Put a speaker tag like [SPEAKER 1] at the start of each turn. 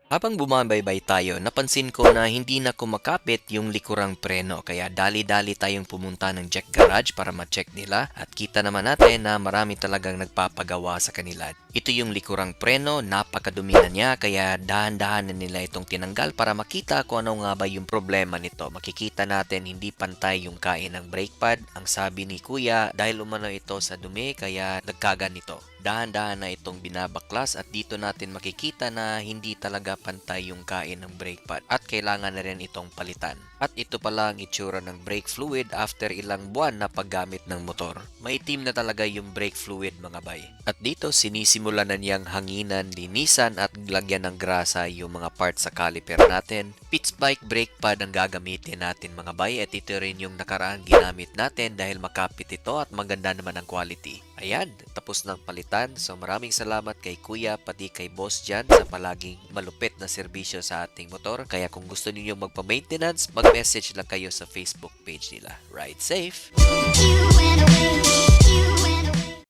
[SPEAKER 1] Habang bumabaybay tayo, napansin ko na hindi na kumakapit yung likurang preno kaya dali-dali tayong pumunta ng Jack Garage para ma-check nila at kita naman natin na marami talagang nagpapagawa sa kanila. Ito yung likurang preno, napakadumi na niya kaya dahan-dahan na nila itong tinanggal para makita kung ano nga ba yung problema nito. Makikita natin hindi pantay yung kain ng brake pad. Ang sabi ni Kuya, dahil umano ito sa dumi kaya nagkaganito. Dahan-dahan na itong binabaklas at dito natin makikita na hindi talaga pantay yung kain ng brake pad at kailangan na rin itong palitan. At ito pala ang itsura ng brake fluid after ilang buwan na paggamit ng motor. Maitim na talaga yung brake fluid mga bay. At dito sinisimula na niyang hanginan, linisan at lagyan ng grasa yung mga parts sa caliper natin. Pitch bike brake pad ang gagamitin natin mga bay at ito rin yung nakaraang ginamit natin dahil makapit ito at maganda naman ang quality. Ayan, tapos ng palitan. So maraming salamat kay Kuya pati kay Boss Jan sa palaging malupit na serbisyo sa ating motor. Kaya kung gusto niyo magpa-maintenance, mag-message lang kayo sa Facebook page nila. Ride safe!
[SPEAKER 2] You went away.